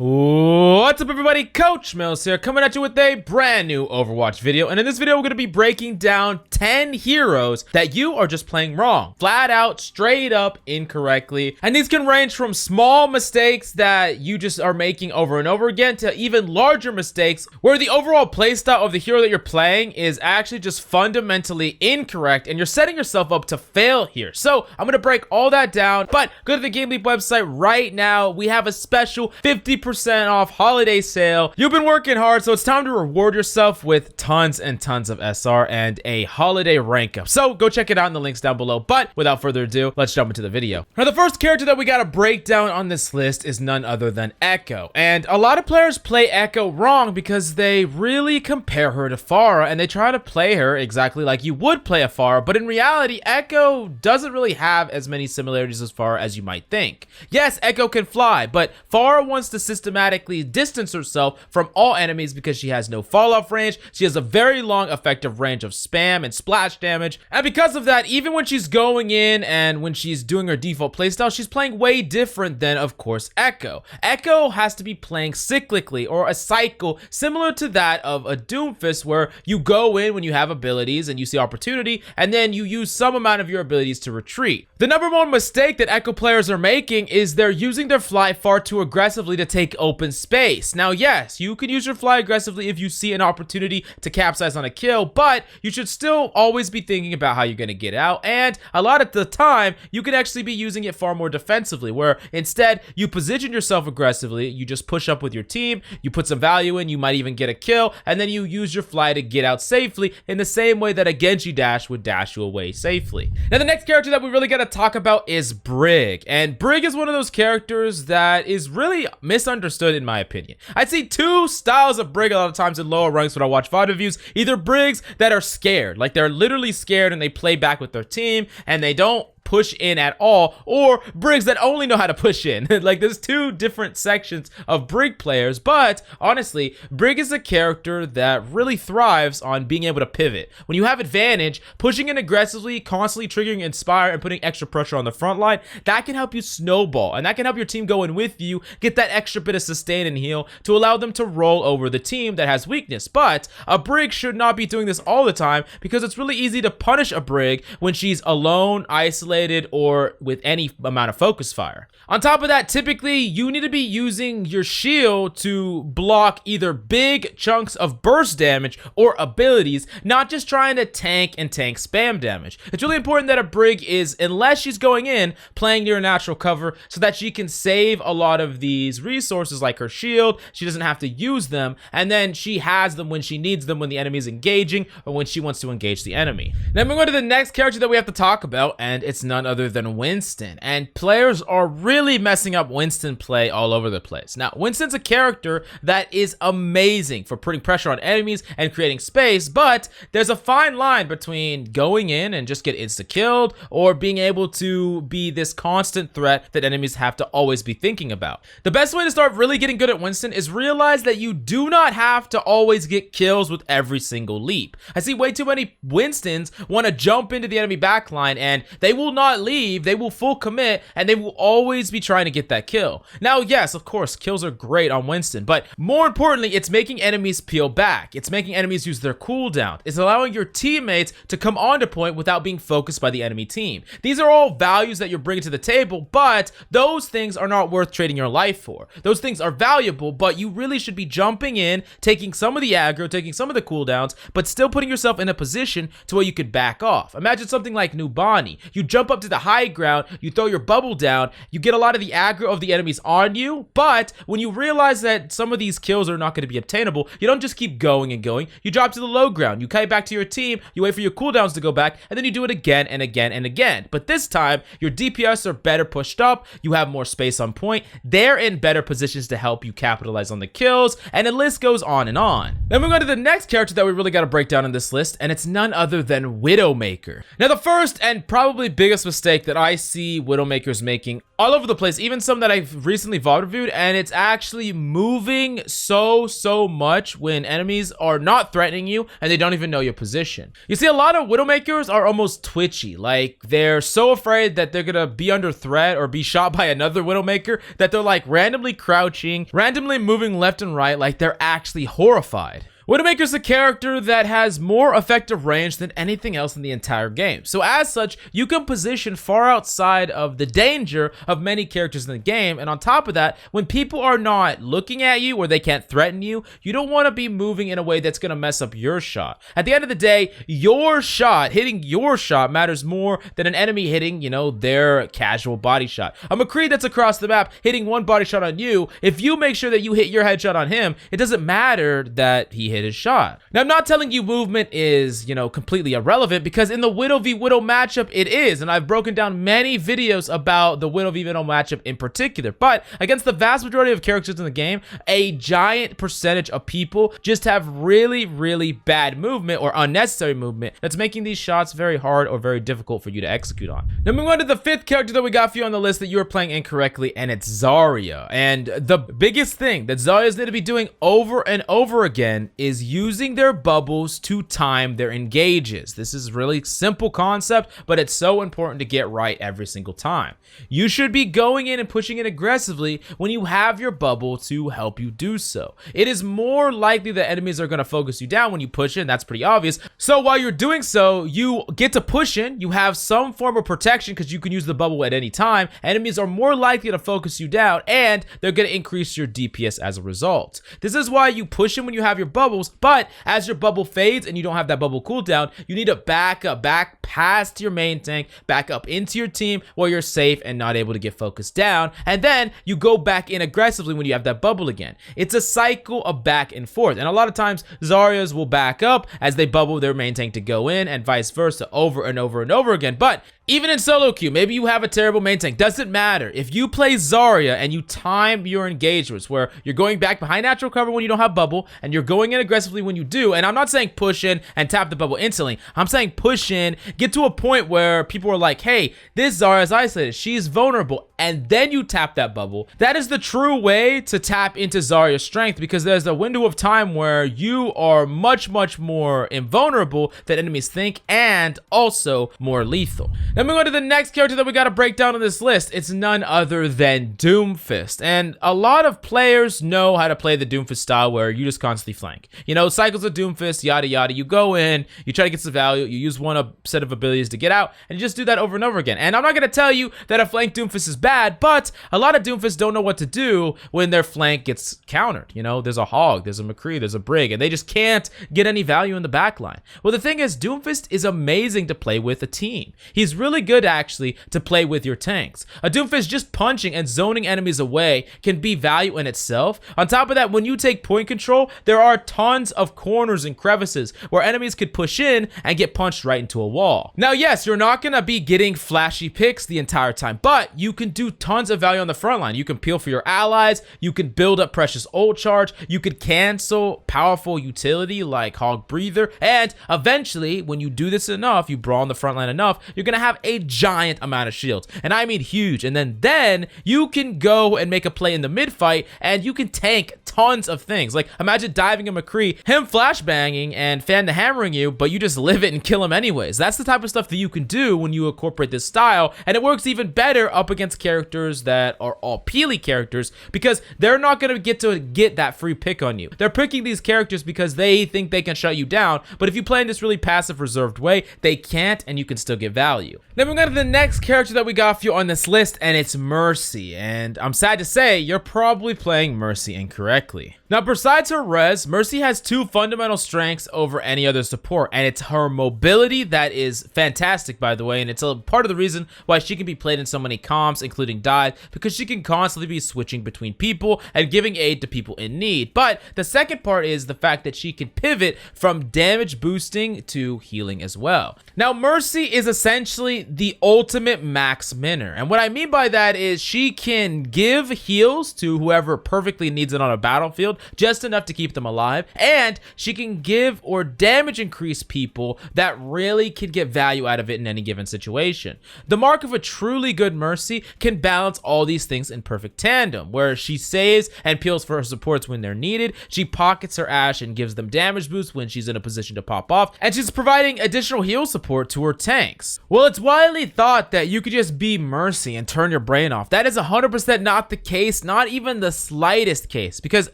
What's up everybody, Coach Mills here, coming at you with a brand new Overwatch video. And in this video we're going to be breaking down 10 heroes that you are just playing wrong, flat out, straight up, incorrectly. And these can range from small mistakes that you just are making over and over again to even larger mistakes where the overall playstyle of the hero that you're playing is actually just fundamentally incorrect and you're setting yourself up to fail here. So I'm going to break all that down, but go to the GameLeap website right now. We have a special 50% off holiday sale. You've been working hard, so it's time to reward yourself with tons and tons of SR and a holiday rank up. So go check it out in the links down below. But without further ado, let's jump into the video. Now, the first character that we got to break down on this list is none other than Echo. And a lot of players play Echo wrong because they really compare her to Pharah and they try to play her exactly like you would play a Pharah. But in reality, Echo doesn't really have as many similarities as Pharah as you might think. Yes, Echo can fly, but Pharah wants to systematically distance herself from all enemies because she has no fall off range. She has a very long effective range of spam and splash damage, and because of that, even when she's going in and when she's doing her default playstyle, she's playing way different than, of course, Echo. Echo has to be playing cyclically, or a cycle similar to that of a Doomfist, where you go in when you have abilities and you see opportunity, and then you use some amount of your abilities to retreat. The number one mistake that Echo players are making is they're using their fly far too aggressively to take open space. Now, yes, you can use your fly aggressively if you see an opportunity to capsize on a kill, but you should still always be thinking about how you're going to get out, and a lot of the time, you can actually be using it far more defensively, where instead, you position yourself aggressively, you just push up with your team, you put some value in, you might even get a kill, and then you use your fly to get out safely in the same way that a Genji dash would dash you away safely. Now, the next character that we really got to talk about is Brig, and Brig is one of those characters that is really misunderstood in my opinion. I see two styles of Brig a lot of times in lower ranks when I watch VOD reviews. Either Brigs that are scared, like they're literally scared and they play back with their team and they don't push in at all, or Brigs that only know how to push in. Like, there's two different sections of Brig players, but honestly, Brig is a character that really thrives on being able to pivot. When you have advantage, pushing in aggressively, constantly triggering Inspire and putting extra pressure on the front line, that can help you snowball, and that can help your team go in with you, get that extra bit of sustain and heal to allow them to roll over the team that has weakness. But a Brig should not be doing this all the time because it's really easy to punish a Brig when she's alone, isolated, or with any amount of focus fire. On top of that, typically you need to be using your shield to block either big chunks of burst damage or abilities, not just trying to tank spam damage. It's really important that a Brig is, unless she's going in, playing near natural cover so that she can save a lot of these resources like her shield. She doesn't have to use them, and then she has them when she needs them, when the enemy is engaging or when she wants to engage the enemy. Now we're going to the next character that we have to talk about, and it's none other than Winston. And players are really messing up Winston play all over the place. Now, Winston's a character that is amazing for putting pressure on enemies and creating space, but there's a fine line between going in and just get insta-killed or being able to be this constant threat that enemies have to always be thinking about. The best way to start really getting good at Winston is realize that you do not have to always get kills with every single leap. I see way too many Winstons want to jump into the enemy backline and they will not leave, they will full commit, and they will always be trying to get that kill. Now, yes, of course, kills are great on Winston, but more importantly, it's making enemies peel back. It's making enemies use their cooldown. It's allowing your teammates to come onto point without being focused by the enemy team. These are all values that you're bringing to the table, but those things are not worth trading your life for. Those things are valuable, but you really should be jumping in, taking some of the aggro, taking some of the cooldowns, but still putting yourself in a position to where you could back off. Imagine something like Nubani. You jump up to the high ground, you throw your bubble down, you get a lot of the aggro of the enemies on you, but when you realize that some of these kills are not going to be obtainable, you don't just keep going and going, you drop to the low ground, you kite back to your team, you wait for your cooldowns to go back, and then you do it again and again and again. But this time, your DPS are better pushed up, you have more space on point, they're in better positions to help you capitalize on the kills, and the list goes on and on. Then we go to the next character that we really got to break down in this list, and it's none other than Widowmaker. Now, the first and probably biggest biggest mistake that I see Widowmakers making all over the place, even some that I've recently VOD reviewed, and it's actually moving so much when enemies are not threatening you and they don't even know your position. You see, a lot of Widowmakers are almost twitchy, like they're so afraid that they're gonna be under threat or be shot by another Widowmaker that they're like randomly crouching, randomly moving left and right, like they're actually horrified. Widowmaker's a character that has more effective range than anything else in the entire game. So as such, you can position far outside of the danger of many characters in the game. And on top of that, when people are not looking at you or they can't threaten you, you don't want to be moving in a way that's going to mess up your shot. At the end of the day, your shot, hitting your shot matters more than an enemy hitting, you know, their casual body shot. A McCree that's across the map hitting one body shot on you, if you make sure that you hit your headshot on him, it doesn't matter that he hit his shot. Now, I'm not telling you movement is, you know, completely irrelevant, because in the Widow v Widow matchup, it is, and I've broken down many videos about the Widow v Widow matchup in particular. But against the vast majority of characters in the game, a giant percentage of people just have really bad movement or unnecessary movement that's making these shots very hard or very difficult for you to execute on. Now, moving on to the 5th character that we got for you on the list that you are playing incorrectly, and it's Zarya. And the biggest thing that Zarya's need to be doing over and over again is using their bubbles to time their engages. This is really simple concept, but it's so important to get right every single time. You should be going in and pushing it aggressively when you have your bubble to help you do so. It is more likely that enemies are going to focus you down when you push in. That's pretty obvious. So while you're doing so, you get to push in, you have some form of protection because you can use the bubble at any time. Enemies are more likely to focus you down, and they're going to increase your DPS as a result. This is why you push in when you have your bubbles, but as your bubble fades and you don't have that bubble cooldown, you need to back up, back past your main tank, back up into your team where you're safe and not able to get focused down, and then you go back in aggressively when you have that bubble again. It's a cycle of back and forth, and a lot of times Zaryas will back up as they bubble their main tank to go in, and vice versa, over and over and over again. But even in solo queue, maybe you have a terrible main tank, doesn't matter. If you play Zarya and you time your engagements where you're going back behind natural cover when you don't have bubble, and you're going in aggressively when you do, and I'm not saying push in and tap the bubble instantly, I'm saying push in, get to a point where people are like, hey, this Zarya is isolated, she's vulnerable, and then you tap that bubble. That is the true way to tap into Zarya's strength, because there's a window of time where you are much more invulnerable than enemies think, and also more lethal. Now moving on to the next character that we got to break down on this list, it's none other than Doomfist. And a lot of players know how to play the Doomfist style where you just constantly flank. You know, cycles of Doomfist, yada yada, you go in, you try to get some value, you use one set of abilities to get out, and you just do that over and over again. And I'm not going to tell you that a flank Doomfist is bad, but a lot of Doomfists don't know what to do when their flank gets countered. You know, there's a Hog, there's a McCree, there's a Brig, and they just can't get any value in the backline. Well, the thing is, Doomfist is amazing to play with a team. He's really good actually to play with your tanks. A Doomfist just punching and zoning enemies away can be value in itself. On top of that, when you take point control, there are tons of corners and crevices where enemies could push in and get punched right into a wall. Now, yes, you're not gonna be getting flashy picks the entire time, but you can do tons of value on the front line. You can peel for your allies, you can build up precious ult charge, you could cancel powerful utility like Hog Breather, and eventually, when you do this enough, you brawl on the front line enough, you're gonna have a giant amount of shields, and I mean huge. And then you can go and make a play in the mid fight, and you can tank tons of things. Like, imagine diving a McCree, him flashbanging and fan the hammering you, but you just live it and kill him anyways. That's the type of stuff that you can do when you incorporate this style, and it works even better up against characters that are all peely characters, because they're not going to get that free pick on you. They're picking these characters because they think they can shut you down, but if you play in this really passive, reserved way, they can't, and you can still get value. Now we're going to the next character that we got for you on this list, and it's Mercy. And I'm sad to say, you're probably playing Mercy incorrectly. Now, besides her res, Mercy has two fundamental strengths over any other support, and it's her mobility that is fantastic, by the way, and it's a part of the reason why she can be played in so many comps, including dive, because she can constantly be switching between people and giving aid to people in need. But the second part is the fact that she can pivot from damage boosting to healing as well. Now, Mercy is essentially the ultimate max minner, and what I mean by that is she can give heals to whoever perfectly needs it on a battle battlefield, just enough to keep them alive, and she can give or damage increase people that really can get value out of it in any given situation. The mark of a truly good Mercy can balance all these things in perfect tandem, where she saves and peels for her supports when they're needed, she pockets her Ashe and gives them damage boosts when she's in a position to pop off, and she's providing additional heal support to her tanks. Well, it's widely thought that you could just be Mercy and turn your brain off. That is 100% not the case, not even the slightest case, because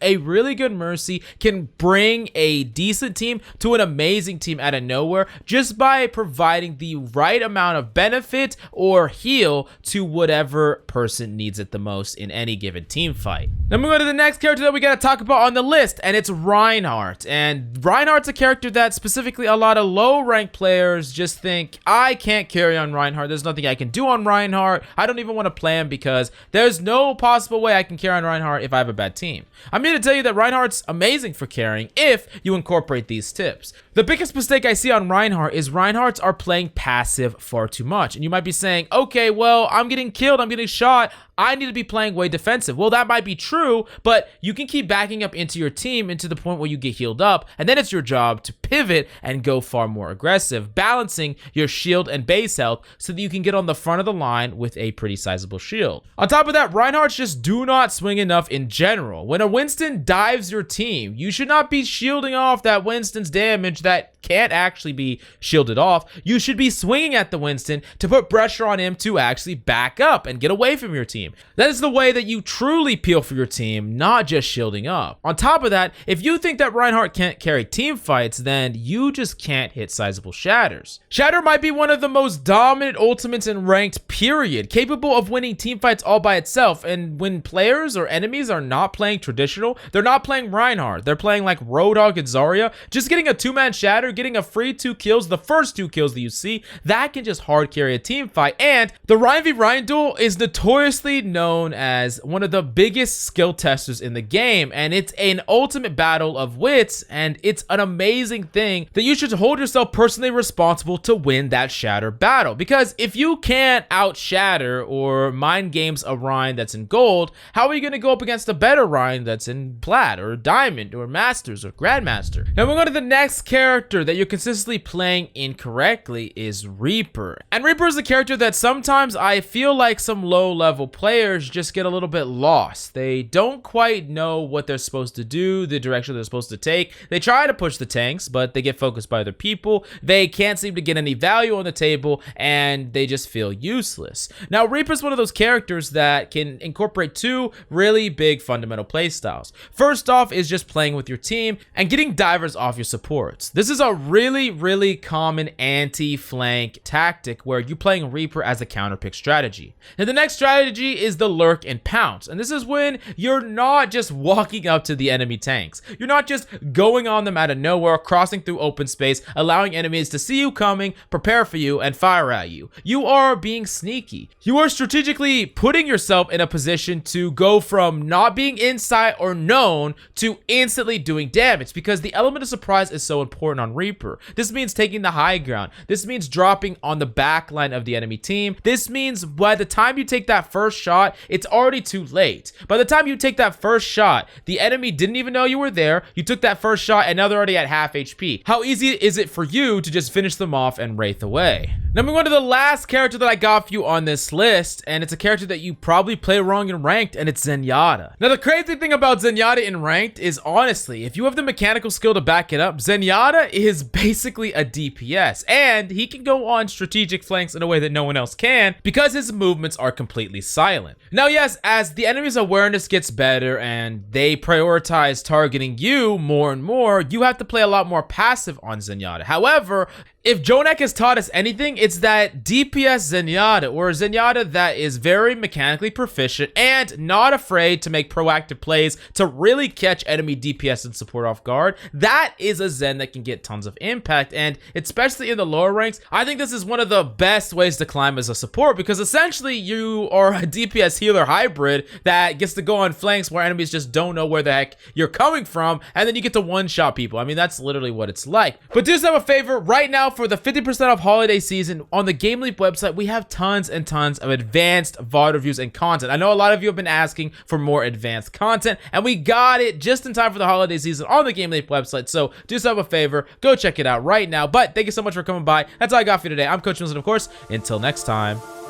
a really good Mercy can bring a decent team to an amazing team out of nowhere just by providing the right amount of benefit or heal to whatever person needs it the most in any given team fight. Then we go to the next character that we gotta talk about on the list, and it's Reinhardt. And Reinhardt's a character that specifically a lot of low rank players just think, I can't carry on Reinhardt, there's nothing I can do on Reinhardt, I don't even want to play him because there's no possible way I can carry on Reinhardt if I have a bad team. I'm here to tell you that Reinhardt's amazing for carrying if you incorporate these tips. The biggest mistake I see on Reinhardt is Reinhardts are playing passive far too much. And you might be saying, okay, well, I'm getting killed, I'm getting shot, I need to be playing way defensive. Well, that might be true, but you can keep backing up into your team into the point where you get healed up, and then it's your job to pivot and go far more aggressive, balancing your shield and base health so that you can get on the front of the line with a pretty sizable shield. On top of that, Reinhardts just do not swing enough in general. When a Winston dives your team, you should not be shielding off that Winston's damage that can't actually be shielded off. You should be swinging at the Winston to put pressure on him to actually back up and get away from your team. That is the way that you truly peel for your team, not just shielding up. On top of that, if you think that Reinhardt can't carry team fights, then you just can't hit sizable shatters. Shatter might be one of the most dominant ultimates in ranked, period, capable of winning team fights all by itself. And when players or enemies are not playing traditional, they're not playing Reinhardt, they're playing like Roadhog and Zarya, just getting a two-man shatter, getting a free 2 kills, the first 2 kills that you see, that can just hard carry a team fight. And the Rein v Rein duel is notoriously known as one of the biggest skill testers in the game, and it's an ultimate battle of wits, and it's an amazing thing that you should hold yourself personally responsible to win that shatter battle, because if you can't out shatter or mind games a Rein that's in gold, how are you going to go up against a better Rein that's in plat or diamond or masters or grandmaster? Now we're going to the next character that you're consistently playing incorrectly is Reaper. And Reaper is a character that sometimes I feel like some low level players just get a little bit lost. They don't quite know what they're supposed to do, the direction they're supposed to take. They try to push the tanks, but they get focused by other people. They can't seem to get any value on the table, and they just feel useless. Now, Reaper's one of those characters that can incorporate 2 really big fundamental playstyles. First off is just playing with your team and getting divers off your supports. This is a really common anti-flank tactic where you're playing Reaper as a counterpick strategy. Now, the next strategy is the lurk and pounce, and this is when you're not just walking up to the enemy tanks. You're not just going on them out of nowhere, crossing through open space, allowing enemies to see you coming, prepare for you, and fire at you. You are being sneaky. You are strategically putting yourself in a position to go from not being in sight or known to instantly doing damage, because the element of surprise is so important on Reaper. This means taking the high ground. This means dropping on the back line of the enemy team. This means by the time you take that first shot, it's already too late. By the time you take that first shot, the enemy didn't even know you were there. You took that first shot and now they're already at half HP. How easy is it for you to just finish them off and wraith away? Now we go to the last character that I got for you on this list, and it's a character that you probably play wrong in ranked, and it's Zenyatta. Now the crazy thing about Zenyatta in ranked is, honestly, if you have the mechanical skill to back it up, Zenyatta is basically a DPS, and he can go on strategic flanks in a way that no one else can because his movements are completely silent. Now yes, as the enemy's awareness gets better and they prioritize targeting you more and more, you have to play a lot more passive on Zenyatta. However, if Jonak has taught us anything, it's that DPS Zenyatta, or Zenyatta that is very mechanically proficient and not afraid to make proactive plays to really catch enemy DPS and support off guard, that is a Zen that can get tons of impact. And especially in the lower ranks, I think this is one of the best ways to climb as a support, because essentially you are a DPS healer hybrid that gets to go on flanks where enemies just don't know where the heck you're coming from, and then you get to one-shot people. I mean, that's literally what it's like. But do yourself a favor right now, for the 50% off holiday season on the GameLeap website, we have tons and tons of advanced VOD reviews and content. I know a lot of you have been asking for more advanced content, and we got it just in time for the holiday season on the GameLeap website. So do yourself a favor, go check it out right now. But thank you so much for coming by. That's all I got for you today. I'm Coach Winston, of course. Until next time.